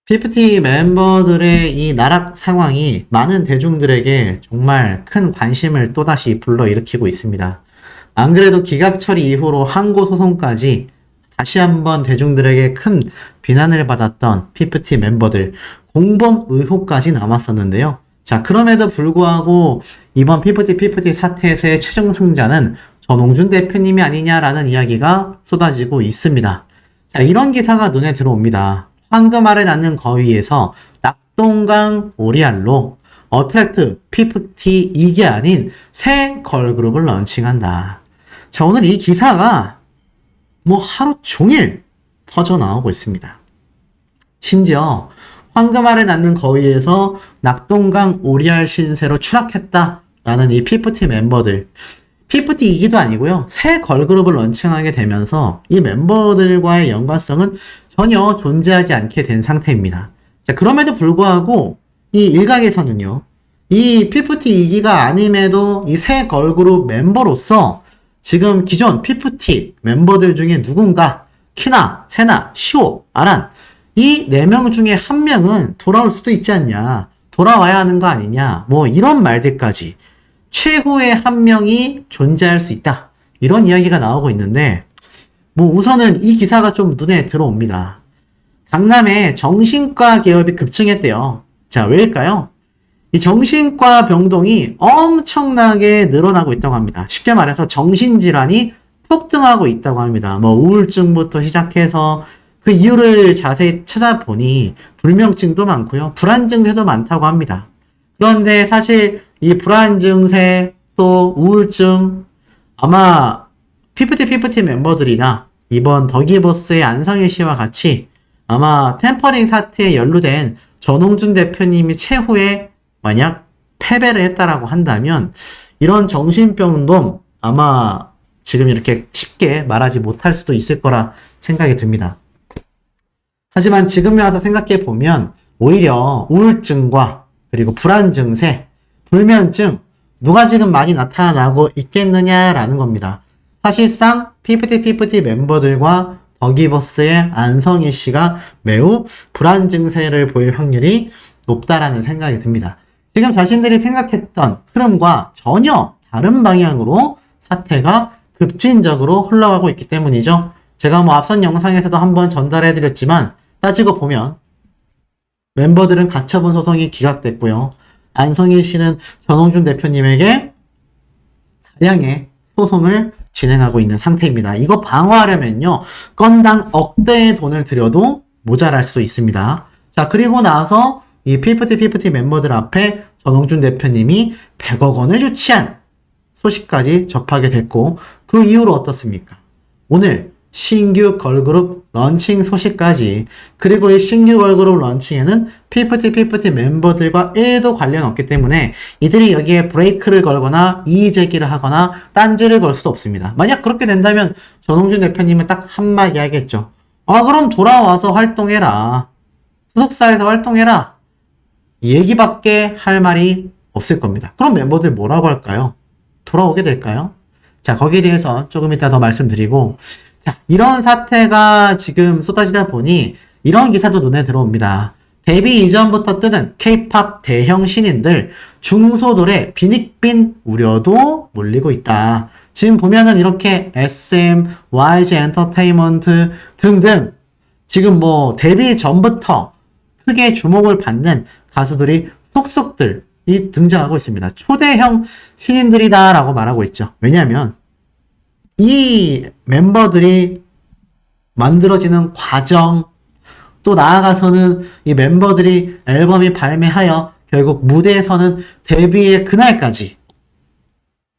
PFT 멤버들의 이 나락 상황이 많은 대중들에게 정말 큰 관심을 또다시 불러일으키고 있습니다. 안 그래도 기각 처리 이후로 항고 소송까지 다시 한번 대중들에게 큰 비난을 받았던 PFT 멤버들 공범 의혹까지 남았었는데요. 자, 그럼에도 불구하고 이번 PFT 사태에서의 최종 승자는 전홍준 대표님이 아니냐라는 이야기가 쏟아지고 있습니다. 자, 이런 기사가 눈에 들어옵니다. 황금알을 낳는 거위에서 낙동강 오리알로 어트랙트 PFT 2기 아닌 새 걸그룹을 런칭한다. 자, 오늘 이 기사가 하루 종일 퍼져나오고 있습니다. 심지어 황금알을 낳는 거위에서 낙동강 오리알 신세로 추락했다라는 이 PFT 멤버들. PFT 2기도 아니고요. 새 걸그룹을 런칭하게 되면서 이 멤버들과의 연관성은 전혀 존재하지 않게 된 상태입니다. 자, 그럼에도 불구하고 이 일각에서는요. 이 PFT 2기가 아님에도 이 새 걸그룹 멤버로서 지금 기존 PFT 멤버들 중에 누군가 키나, 세나, 시오, 아란 이 4명 중에 한 명은 돌아올 수도 있지 않냐. 돌아와야 하는 거 아니냐. 이런 말들까지 최후의 한 명이 존재할 수 있다. 이런 이야기가 나오고 있는데 우선은 이 기사가 좀 눈에 들어옵니다. 강남에 정신과 개업이 급증했대요. 자, 왜일까요? 이 정신과 병동이 엄청나게 늘어나고 있다고 합니다. 쉽게 말해서 정신질환이 폭등하고 있다고 합니다. 우울증부터 시작해서 그 이유를 자세히 찾아보니 불면증도 많고요. 불안 증세도 많다고 합니다. 그런데 사실 이 불안 증세 또 우울증 아마 PFT 멤버들이나 이번 더기버스의 안성일 씨와 같이 아마 템퍼링 사태에 연루된 전홍준 대표님이 최후에 만약 패배를 했다라고 한다면 이런 정신병도 아마 지금 이렇게 쉽게 말하지 못할 수도 있을 거라 생각이 듭니다. 하지만 지금에 와서 생각해 보면 오히려 우울증과 그리고 불안 증세, 불면증 누가 지금 많이 나타나고 있겠느냐라는 겁니다. 사실상 PFT 멤버들과 더기버스의 안성희 씨가 매우 불안 증세를 보일 확률이 높다라는 생각이 듭니다. 지금 자신들이 생각했던 흐름과 전혀 다른 방향으로 사태가 급진적으로 흘러가고 있기 때문이죠. 제가 앞선 영상에서도 한번 전달해드렸지만 따지고 보면 멤버들은 가처분 소송이 기각됐고요. 안성일 씨는 전홍준 대표님에게 다량의 소송을 진행하고 있는 상태입니다. 이거 방어하려면요. 건당 억대의 돈을 들여도 모자랄 수 있습니다. 자, 그리고 나서 이 PFT 멤버들 앞에 전홍준 대표님이 100억 원을 유치한 소식까지 접하게 됐고 그 이후로 어떻습니까? 오늘 신규 걸그룹 런칭 소식까지 그리고 이 신규 걸그룹 런칭에는 PFT 멤버들과 1도 관련 없기 때문에 이들이 여기에 브레이크를 걸거나 이의제기를 하거나 딴지를 걸 수도 없습니다. 만약 그렇게 된다면 전홍준 대표님은 딱 한마디 하겠죠. 그럼 돌아와서 활동해라. 소속사에서 활동해라. 얘기밖에 할 말이 없을 겁니다. 그럼 멤버들 뭐라고 할까요? 돌아오게 될까요? 자, 거기에 대해서 조금 이따 더 말씀드리고 자, 이런 사태가 지금 쏟아지다 보니 이런 기사도 눈에 들어옵니다. 데뷔 이전부터 뜨는 K-POP 대형 신인들 중소돌의 빈익빈 우려도 몰리고 있다. 지금 보면은 이렇게 SM, YG 엔터테인먼트 등등 지금 데뷔 전부터 크게 주목을 받는 가수들이 속속들이 등장하고 있습니다. 초대형 신인들이다라고 말하고 있죠. 왜냐하면 이 멤버들이 만들어지는 과정 또 나아가서는 이 멤버들이 앨범이 발매하여 결국 무대에 서는 데뷔의 그날까지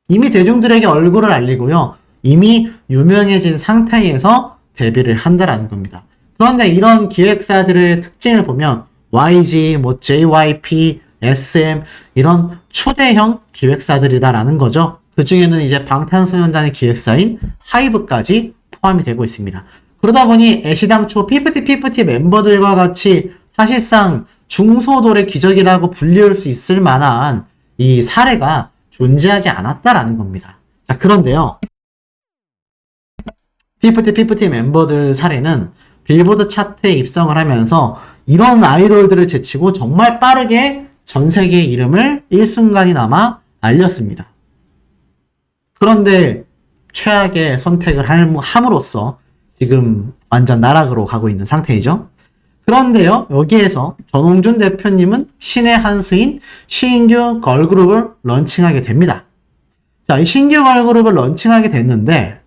이미 대중들에게 얼굴을 알리고요. 이미 유명해진 상태에서 데뷔를 한다라는 겁니다. 그런데 이런 기획사들의 특징을 보면 YG, JYP, SM 이런 초대형 기획사들이다라는 거죠. 그 중에는 이제 방탄소년단의 기획사인 하이브까지 포함이 되고 있습니다. 그러다 보니 애시당초 PFT 멤버들과 같이 사실상 중소돌의 기적이라고 불리울 수 있을 만한 이 사례가 존재하지 않았다라는 겁니다. 자, 그런데요. PFT 멤버들 사례는 빌보드 차트에 입성을 하면서 이런 아이돌들을 제치고 정말 빠르게 전 세계의 이름을 일순간이나마 알렸습니다. 그런데 최악의 선택을 함으로써 지금 완전 나락으로 가고 있는 상태이죠. 그런데요, 여기에서 전홍준 대표님은 신의 한 수인 신규 걸그룹을 런칭하게 됩니다. 자, 이 신규 걸그룹을 런칭하게 됐는데,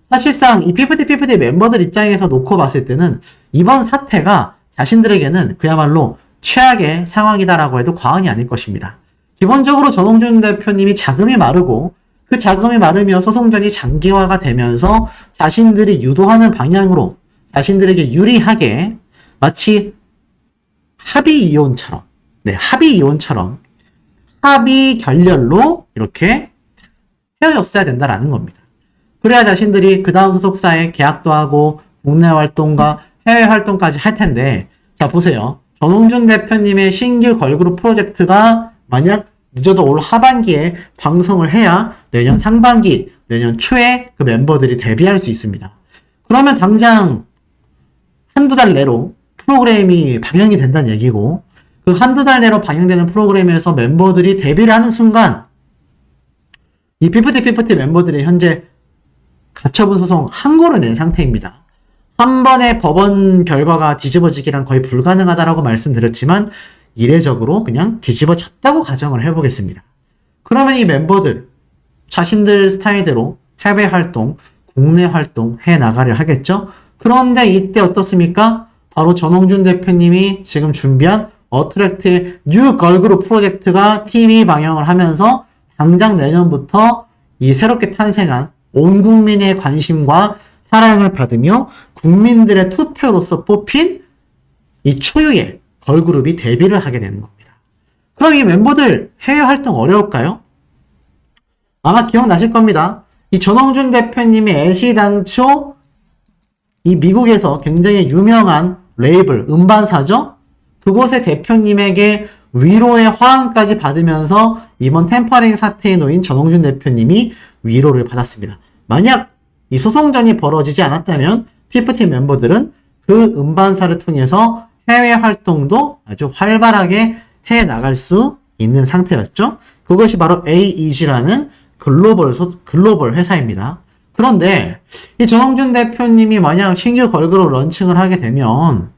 사실상 이 피프티 멤버들 입장에서 놓고 봤을 때는 이번 사태가 자신들에게는 그야말로 최악의 상황이다라고 해도 과언이 아닐 것입니다. 기본적으로 전홍준 대표님이 자금이 마르고 그 자금이 마르며 소송전이 장기화가 되면서 자신들이 유도하는 방향으로 자신들에게 유리하게 마치 합의 이혼처럼 합의 결렬로 이렇게 헤어졌어야 된다라는 겁니다. 그래야 자신들이 그 다음 소속사에 계약도 하고 국내 활동과 해외 활동까지 할 텐데, 자 보세요. 전홍준 대표님의 신규 걸그룹 프로젝트가 만약 늦어도 올 하반기에 방송을 해야 내년 상반기, 내년 초에 그 멤버들이 데뷔할 수 있습니다. 그러면 당장 한두 달 내로 프로그램이 방영이 된다는 얘기고, 그 한두 달 내로 방영되는 프로그램에서 멤버들이 데뷔를 하는 순간 이 피프티 멤버들이 현재 가처분 소송 한 고를 낸 상태입니다. 한 번의 법원 결과가 뒤집어지기란 거의 불가능하다라고 말씀드렸지만 이례적으로 그냥 뒤집어졌다고 가정을 해보겠습니다. 그러면 이 멤버들 자신들 스타일대로 해외 활동, 국내 활동 해나가려 하겠죠? 그런데 이때 어떻습니까? 바로 전홍준 대표님이 지금 준비한 어트랙트의 뉴 걸그룹 프로젝트가 TV 방영을 하면서 당장 내년부터 이 새롭게 탄생한 온 국민의 관심과 사랑을 받으며 국민들의 투표로서 뽑힌 이 초유의 걸그룹이 데뷔를 하게 되는 겁니다. 그럼 이 멤버들 해외 활동 어려울까요? 아마 기억나실 겁니다. 이 전홍준 대표님이 애시당초 이 미국에서 굉장히 유명한 레이블, 음반사죠? 그곳의 대표님에게 위로의 화환까지 받으면서 이번 템퍼링 사태에 놓인 전홍준 대표님이 위로를 받았습니다. 만약 이 소송전이 벌어지지 않았다면 피프티 멤버들은 그 음반사를 통해서 해외 활동도 아주 활발하게 해 나갈 수 있는 상태였죠. 그것이 바로 AEG라는 글로벌 회사입니다. 그런데 이 전홍준 대표님이 만약 신규 걸그룹 런칭을 하게 되면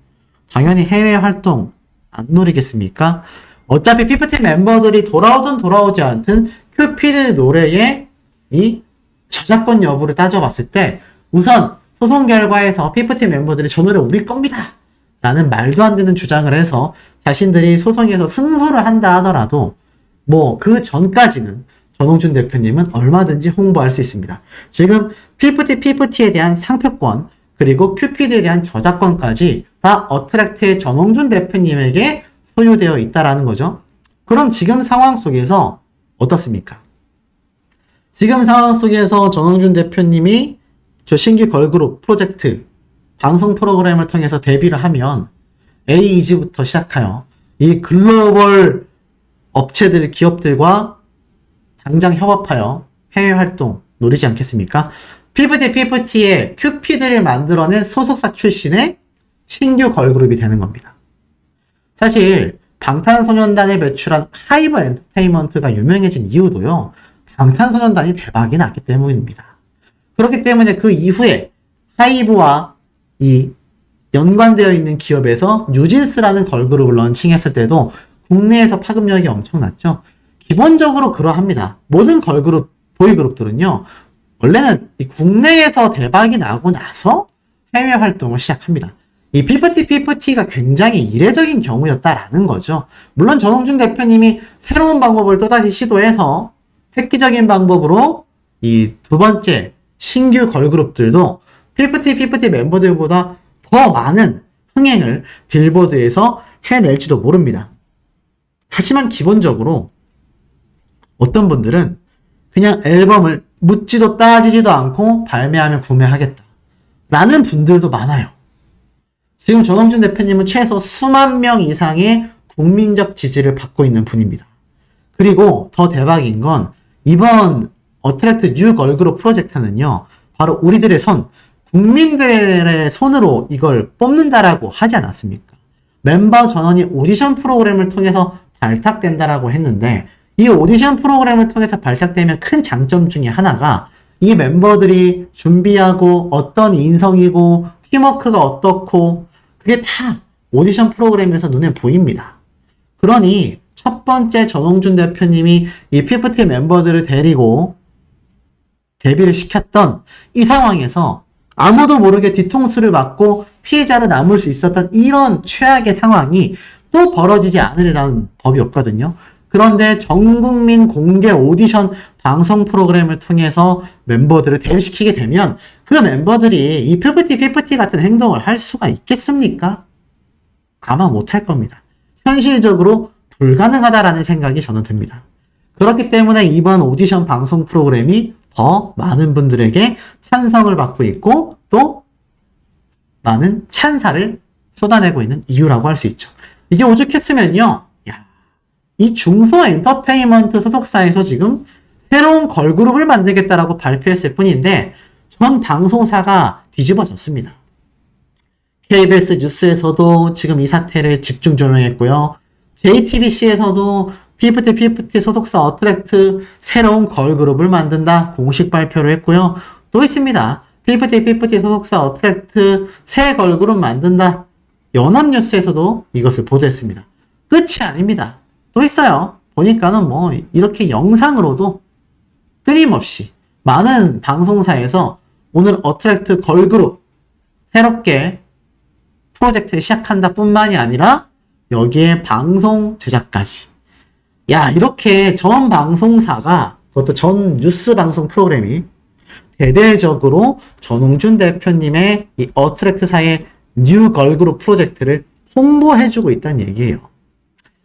당연히 해외 활동 안 노리겠습니까? 어차피 피프티 멤버들이 돌아오든 돌아오지 않든 큐피드 노래의 이 저작권 여부를 따져봤을 때 우선 소송 결과에서 피프티 멤버들이 저 노래 우리 겁니다 라는 말도 안 되는 주장을 해서 자신들이 소송에서 승소를 한다 하더라도 뭐 그 전까지는 전홍준 대표님은 얼마든지 홍보할 수 있습니다. 지금 피프티에 대한 상표권 그리고 큐피드에 대한 저작권까지 다 어트랙트의 전홍준 대표님에게 소유되어 있다라는 거죠. 그럼 지금 상황 속에서 어떻습니까? 지금 상황 속에서 전홍준 대표님이 저 신규 걸그룹 프로젝트 방송 프로그램을 통해서 데뷔를 하면 AEG부터 시작하여 이 글로벌 업체들, 기업들과 당장 협업하여 해외 활동 노리지 않겠습니까? 피프티의 큐피드를 만들어낸 소속사 출신의 신규 걸그룹이 되는 겁니다. 사실 방탄소년단에 배출한 하이브 엔터테인먼트가 유명해진 이유도요. 방탄소년단이 대박이 났기 때문입니다. 그렇기 때문에 그 이후에 하이브와 이 연관되어 있는 기업에서 뉴진스라는 걸그룹을 런칭했을 때도 국내에서 파급력이 엄청났죠. 기본적으로 그러합니다. 모든 걸그룹, 보이그룹들은요. 원래는 이 국내에서 대박이 나고 나서 해외 활동을 시작합니다. 이 피프티가 굉장히 이례적인 경우였다라는 거죠. 물론 전홍준 대표님이 새로운 방법을 또다시 시도해서 획기적인 방법으로 이 두 번째 신규 걸그룹들도 피프티 멤버들보다 더 많은 흥행을 빌보드에서 해낼지도 모릅니다. 하지만 기본적으로 어떤 분들은 그냥 앨범을 묻지도 따지지도 않고 발매하면 구매하겠다 라는 분들도 많아요. 지금 전홍준 대표님은 최소 수만 명 이상의 국민적 지지를 받고 있는 분입니다. 그리고 더 대박인 건 이번 어트랙트 뉴 걸그룹 프로젝트는요. 바로 우리들의 손, 국민들의 손으로 이걸 뽑는다라고 하지 않았습니까? 멤버 전원이 오디션 프로그램을 통해서 발탁된다라고 했는데 이 오디션 프로그램을 통해서 발탁되면 큰 장점 중에 하나가 이 멤버들이 준비하고 어떤 인성이고 팀워크가 어떻고 그게 다 오디션 프로그램에서 눈에 보입니다. 그러니 첫 번째 전홍준 대표님이 이 피프티 멤버들을 데리고 데뷔를 시켰던 이 상황에서 아무도 모르게 뒤통수를 맞고 피해자로 남을 수 있었던 이런 최악의 상황이 또 벌어지지 않으리라는 법이 없거든요. 그런데 전국민 공개 오디션 방송 프로그램을 통해서 멤버들을 데뷔시키게 되면 그 멤버들이 이 피프티 같은 행동을 할 수가 있겠습니까? 아마 못할 겁니다. 현실적으로 불가능하다라는 생각이 저는 듭니다. 그렇기 때문에 이번 오디션 방송 프로그램이 더 많은 분들에게 찬성을 받고 있고 또 많은 찬사를 쏟아내고 있는 이유라고 할 수 있죠. 이게 오죽했으면요. 이 중소엔터테인먼트 소속사에서 지금 새로운 걸그룹을 만들겠다라고 발표했을 뿐인데 전 방송사가 뒤집어졌습니다. KBS 뉴스에서도 지금 이 사태를 집중 조명했고요. JTBC에서도 피프티 소속사 어트랙트 새로운 걸그룹을 만든다 공식 발표를 했고요. 또 있습니다. 피프티 소속사 어트랙트 새 걸그룹 만든다. 연합뉴스에서도 이것을 보도했습니다. 끝이 아닙니다. 또 있어요. 보니까는 뭐 이렇게 영상으로도 끊임없이 많은 방송사에서 오늘 어트랙트 걸그룹 새롭게 프로젝트를 시작한다 뿐만이 아니라 여기에 방송 제작까지. 야, 이렇게 전 방송사가 그것도 전 뉴스 방송 프로그램이 대대적으로 전홍준 대표님의 이 어트랙트사의 뉴 걸그룹 프로젝트를 홍보해주고 있다는 얘기예요.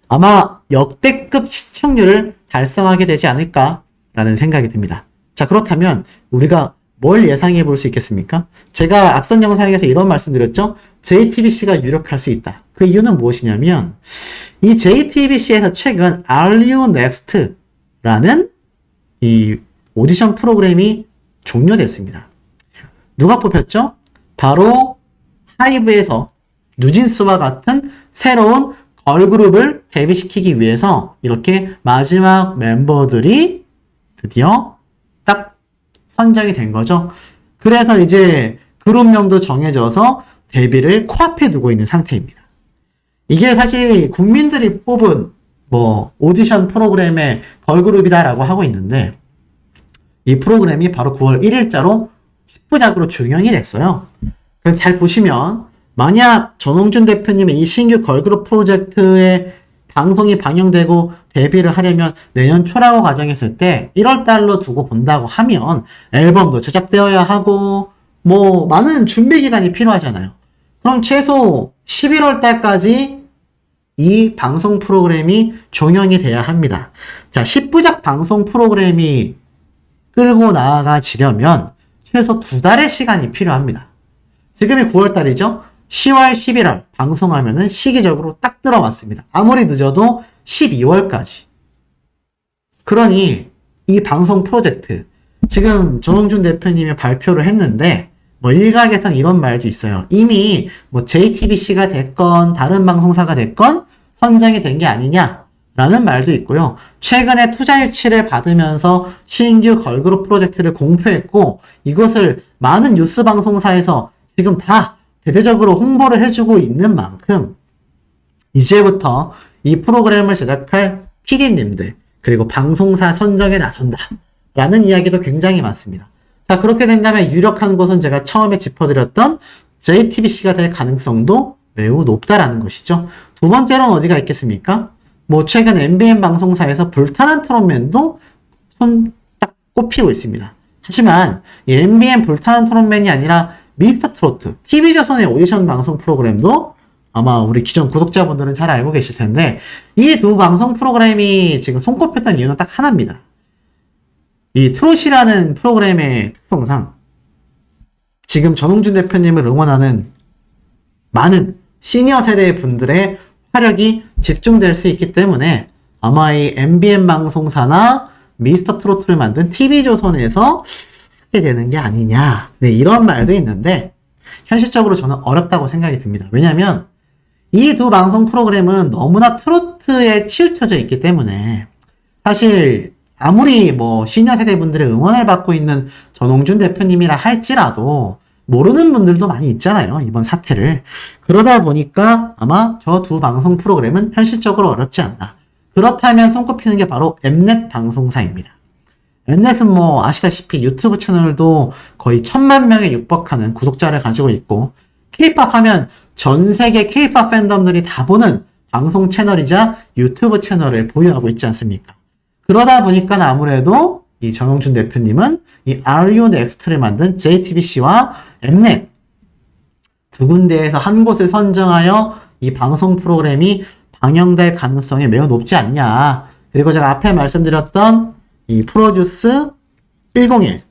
아마 역대급 시청률을 달성하게 되지 않을까라는 생각이 듭니다. 자, 그렇다면 우리가 뭘 예상해 볼 수 있겠습니까? 제가 앞선 영상에서 이런 말씀 드렸죠? JTBC가 유력할 수 있다. 그 이유는 무엇이냐면 이 JTBC에서 최근 Are You Next라는 이 오디션 프로그램이 종료됐습니다. 누가 뽑혔죠? 바로 하이브에서 뉴진스와 같은 새로운 걸그룹을 데뷔시키기 위해서 이렇게 마지막 멤버들이 드디어 딱 선정이 된 거죠. 그래서 이제 그룹명도 정해져서 데뷔를 코앞에 두고 있는 상태입니다. 이게 사실 국민들이 뽑은 뭐 오디션 프로그램의 걸그룹이다라고 하고 있는데 이 프로그램이 바로 9월 1일자로 10부작으로 종영이 됐어요. 그래서 잘 보시면 만약 전홍준 대표님의 이 신규 걸그룹 프로젝트의 방송이 방영되고 데뷔를 하려면 내년 초라고 가정했을 때 1월달로 두고 본다고 하면 앨범도 제작되어야 하고 뭐 많은 준비 기간이 필요하잖아요. 그럼 최소 11월달까지 이 방송 프로그램이 종영이 돼야 합니다. 자, 10부작 방송 프로그램이 끌고 나아가지려면 최소 2달의 시간이 필요합니다. 지금이 9월달이죠? 10월, 11월 방송하면은 시기적으로 딱 들어왔습니다. 아무리 늦어도 12월까지. 그러니 이 방송 프로젝트 지금 전홍준 대표님이 발표를 했는데 뭐 일각에선 이런 말도 있어요. 이미 뭐 JTBC가 됐건 다른 방송사가 됐건 선정이 된 게 아니냐라는 말도 있고요. 최근에 투자 유치를 받으면서 신규 걸그룹 프로젝트를 공표했고 이것을 많은 뉴스 방송사에서 지금 다 대대적으로 홍보를 해주고 있는 만큼 이제부터 이 프로그램을 제작할 PD님들 그리고 방송사 선정에 나선다 라는 이야기도 굉장히 많습니다. 자, 그렇게 된다면 유력한 곳은 제가 처음에 짚어드렸던 JTBC가 될 가능성도 매우 높다라는 것이죠. 두 번째로는 어디가 있겠습니까? 뭐 최근 MBN 방송사에서 불타는 트롯맨도 손 딱 꼽히고 있습니다. 하지만 이 MBN 불타는 트롯맨이 아니라 미스터 트로트, TV조선의 오디션 방송 프로그램도 아마 우리 기존 구독자분들은 잘 알고 계실 텐데 이 두 방송 프로그램이 지금 손꼽혔던 이유는 딱 하나입니다. 이 트롯이라는 프로그램의 특성상 지금 전홍준 대표님을 응원하는 많은 시니어 세대 분들의 화력이 집중될 수 있기 때문에 아마 이 MBN 방송사나 미스터 트로트를 만든 TV조선에서 하게 되는 게 아니냐. 네, 이런 말도 있는데 현실적으로 저는 어렵다고 생각이 듭니다. 왜냐하면 이 두 방송 프로그램은 너무나 트로트에 치우쳐져 있기 때문에 사실 아무리 뭐 시니어 세대 분들의 응원을 받고 있는 전홍준 대표님이라 할지라도 모르는 분들도 많이 있잖아요. 이번 사태를. 그러다 보니까 아마 저 두 방송 프로그램은 현실적으로 어렵지 않나. 그렇다면 손꼽히는 게 바로 엠넷 방송사입니다. 엠넷은 뭐 아시다시피 유튜브 채널도 거의 1000만 명에 육박하는 구독자를 가지고 있고 K-POP 하면 전 세계 K-POP 팬덤들이 다 보는 방송 채널이자 유튜브 채널을 보유하고 있지 않습니까? 그러다 보니까 아무래도 이 전홍준 대표님은 이 RU 넥스트를 만든 JTBC와 엠넷 두 군데에서 한 곳을 선정하여 이 방송 프로그램이 방영될 가능성이 매우 높지 않냐. 그리고 제가 앞에 말씀드렸던 이 프로듀스 101.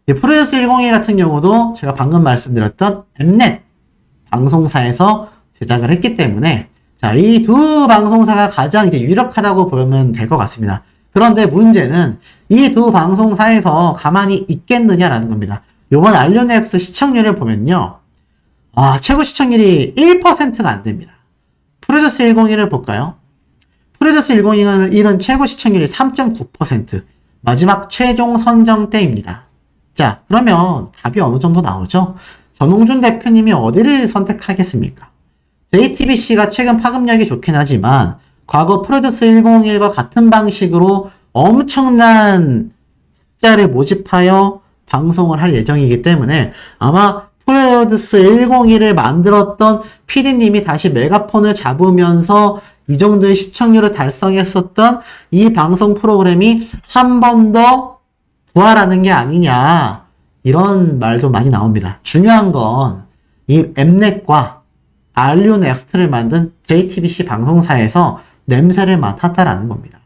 이 프로듀스 101 같은 경우도 제가 방금 말씀드렸던 엠넷 방송사에서 제작을 했기 때문에 자, 이 두 방송사가 가장 이제 유력하다고 보면 될 것 같습니다. 그런데 문제는 이 두 방송사에서 가만히 있겠느냐라는 겁니다. 요번 알류넥스 시청률을 보면요. 최고 시청률이 1%가 안 됩니다. 프로듀스 101을 볼까요? 프로듀스 101은 최고 시청률이 3.9%. 마지막 최종 선정 때입니다. 자, 그러면 답이 어느 정도 나오죠? 전홍준 대표님이 어디를 선택하겠습니까? JTBC가 최근 파급력이 좋긴 하지만 과거 프로듀스 101과 같은 방식으로 엄청난 숫자를 모집하여 방송을 할 예정이기 때문에 아마 프로듀스 101을 만들었던 PD님이 다시 메가폰을 잡으면서 이 정도의 시청률을 달성했었던 이 방송 프로그램이 한 번 더 부활하는 게 아니냐 이런 말도 많이 나옵니다. 중요한 건 이 엠넷과 RU 넥스트를 만든 JTBC 방송사에서 냄새를 맡았다라는 겁니다.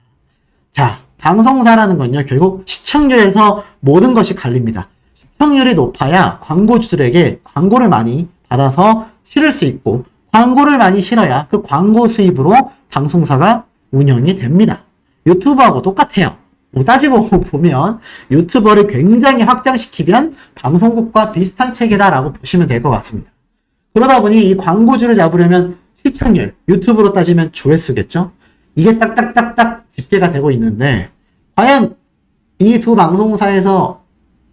자, 방송사라는 건요, 결국 시청률에서 모든 것이 갈립니다. 시청률이 높아야 광고주들에게 광고를 많이 받아서 실을 수 있고, 광고를 많이 실어야 그 광고 수입으로 방송사가 운영이 됩니다. 유튜버하고 똑같아요. 뭐 따지고 보면 유튜버를 굉장히 확장시키면 방송국과 비슷한 체계다라고 보시면 될 것 같습니다. 그러다 보니 이 광고주를 잡으려면 시청률, 유튜브로 따지면 조회수겠죠? 이게 딱딱딱딱 집계가 되고 있는데 과연 이 두 방송사에서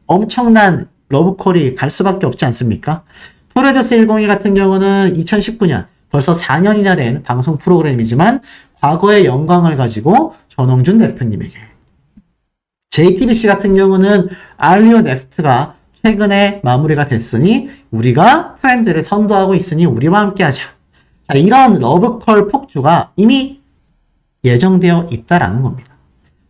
엄청난 러브콜이 갈 수밖에 없지 않습니까? 프로듀스 101 같은 경우는 2019년 벌써 4년이나 된 방송 프로그램이지만 과거의 영광을 가지고 전홍준 대표님에게 JTBC 같은 경우는 RU 넥스트가 최근에 마무리가 됐으니 우리가 트렌드를 선도하고 있으니 우리와 함께 하자. 자, 이런 러브콜 폭주가 이미 예정되어 있다라는 겁니다.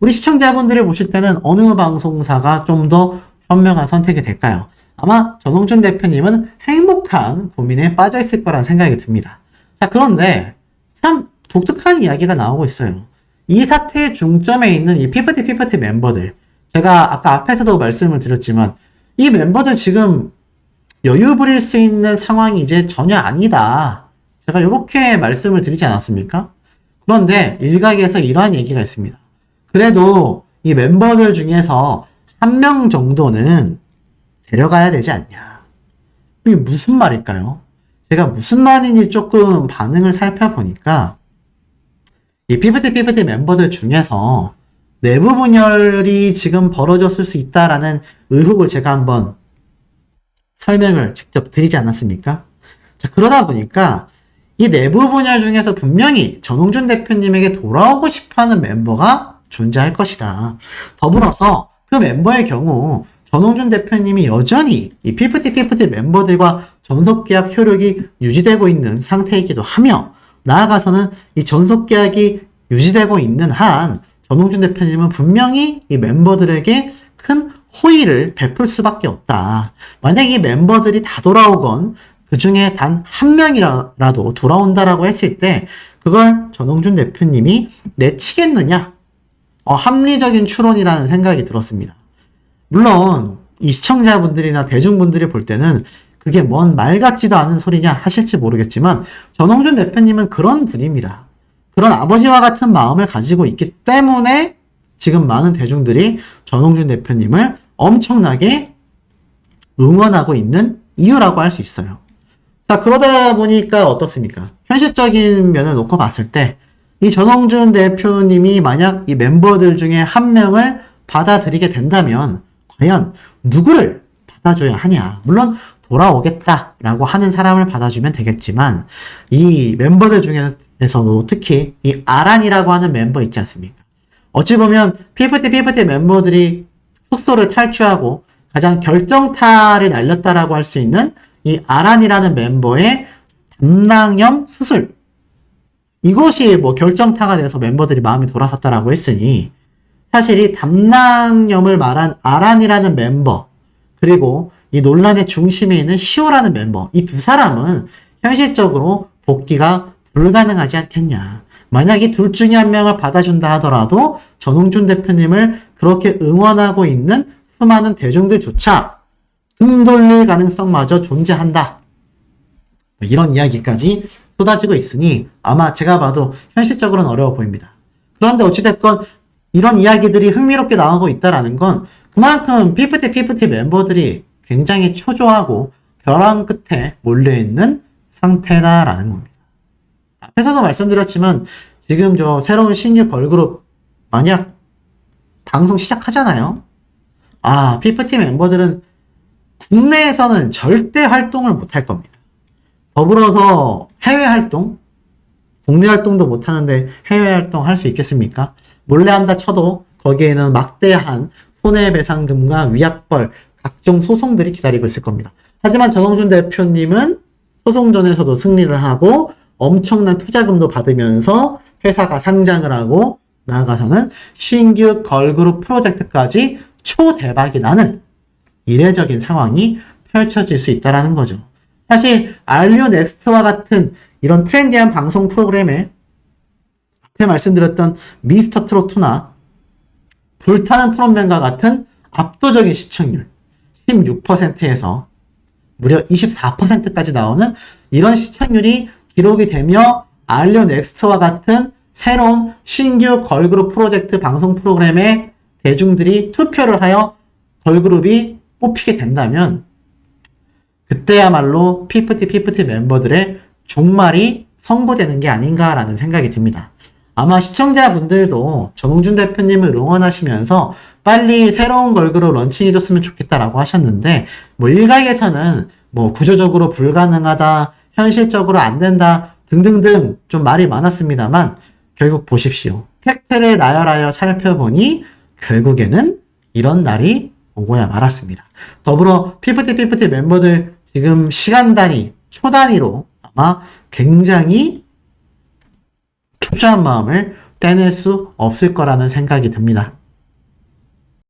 우리 시청자분들이 보실 때는 어느 방송사가 좀 더 현명한 선택이 될까요? 아마 전홍준 대표님은 행복한 고민에 빠져 있을 거라는 생각이 듭니다. 자, 그런데 참 독특한 이야기가 나오고 있어요. 이 사태의 중점에 있는 이 피프티 멤버들, 제가 아까 앞에서도 말씀을 드렸지만 이 멤버들 지금 여유 부릴 수 있는 상황이 이제 전혀 아니다. 제가 이렇게 말씀을 드리지 않았습니까? 그런데 일각에서 이러한 얘기가 있습니다. 그래도 이 멤버들 중에서 한 명 정도는 데려가야 되지 않냐. 이게 무슨 말일까요? 제가 무슨 말인지 조금 반응을 살펴보니까 이 피프티 멤버들 중에서 내부 분열이 지금 벌어졌을 수 있다라는 의혹을 제가 한번 설명을 직접 드리지 않았습니까? 자, 그러다 보니까 이 내부 분열 중에서 분명히 전홍준 대표님에게 돌아오고 싶어하는 멤버가 존재할 것이다. 더불어서 그 멤버의 경우 전홍준 대표님이 여전히 이 피프티 멤버들과 전속계약 효력이 유지되고 있는 상태이기도 하며 나아가서는 이 전속계약이 유지되고 있는 한 전홍준 대표님은 분명히 이 멤버들에게 큰 호의를 베풀 수밖에 없다. 만약 이 멤버들이 다 돌아오건 그 중에 단 한 명이라도 돌아온다라고 했을 때 그걸 전홍준 대표님이 내치겠느냐? 합리적인 추론이라는 생각이 들었습니다. 물론 이 시청자분들이나 대중분들이 볼 때는 그게 뭔 말 같지도 않은 소리냐 하실지 모르겠지만 전홍준 대표님은 그런 분입니다. 그런 아버지와 같은 마음을 가지고 있기 때문에 지금 많은 대중들이 전홍준 대표님을 엄청나게 응원하고 있는 이유라고 할 수 있어요. 자, 그러다 보니까 어떻습니까? 현실적인 면을 놓고 봤을 때, 이 전홍준 대표님이 만약 이 멤버들 중에 한 명을 받아들이게 된다면, 과연 누구를 받아줘야 하냐? 물론, 돌아오겠다라고 하는 사람을 받아주면 되겠지만, 이 멤버들 중에서도 특히 이 아란이라고 하는 멤버 있지 않습니까? 어찌 보면, 피프티 멤버들이 숙소를 탈주하고 가장 결정타를 날렸다라고 할 수 있는 이 아란이라는 멤버의 담낭염 수술. 이것이 뭐 결정타가 돼서 멤버들이 마음이 돌아섰다라고 했으니 사실 이 담낭염을 말한 아란이라는 멤버 그리고 이 논란의 중심에 있는 시오라는 멤버 이 두 사람은 현실적으로 복귀가 불가능하지 않겠냐. 만약 이 둘 중에 한 명을 받아준다 하더라도 전홍준 대표님을 그렇게 응원하고 있는 수많은 대중들조차 등 돌릴 가능성마저 존재한다. 이런 이야기까지 쏟아지고 있으니 아마 제가 봐도 현실적으로는 어려워 보입니다. 그런데 어찌됐건 이런 이야기들이 흥미롭게 나오고 있다는 건 그만큼 피프티 멤버들이 굉장히 초조하고 벼랑 끝에 몰려있는 상태다라는 겁니다. 앞에서도 말씀드렸지만 지금 저 새로운 신규 걸그룹 만약 방송 시작하잖아요. 피프티 멤버들은 국내에서는 절대 활동을 못할 겁니다. 더불어서 해외 활동, 국내 활동도 못하는데 해외 활동 할 수 있겠습니까? 몰래 한다 쳐도 거기에는 막대한 손해배상금과 위약벌, 각종 소송들이 기다리고 있을 겁니다. 하지만 전홍준 대표님은 소송전에서도 승리를 하고 엄청난 투자금도 받으면서 회사가 상장을 하고 나아가서는 신규 걸그룹 프로젝트까지 초대박이 나는 이례적인 상황이 펼쳐질 수 있다는 거죠. 사실 알리오 넥스트와 같은 이런 트렌디한 방송 프로그램에 앞에 말씀드렸던 미스터 트롯2나 불타는 트롯맨과 같은 압도적인 시청률 16%에서 무려 24%까지 나오는 이런 시청률이 기록이 되며 알리오 넥스트와 같은 새로운 신규 걸그룹 프로젝트 방송 프로그램에 대중들이 투표를 하여 걸그룹이 뽑히게 된다면 그때야말로 피프티 멤버들의 종말이 선고되는 게 아닌가라는 생각이 듭니다. 아마 시청자분들도 전홍준 대표님을 응원하시면서 빨리 새로운 걸그룹 런칭해줬으면 좋겠다라고 하셨는데 뭐 일각에서는 뭐 구조적으로 불가능하다, 현실적으로 안 된다 등등등 좀 말이 많았습니다만 결국 보십시오. 팩트를 나열하여 살펴보니 결국에는 이런 날이 오고야 말았습니다. 더불어 피프티 멤버들 지금 시간 단위, 초 단위로 아마 굉장히 초조한 마음을 떼낼 수 없을 거라는 생각이 듭니다.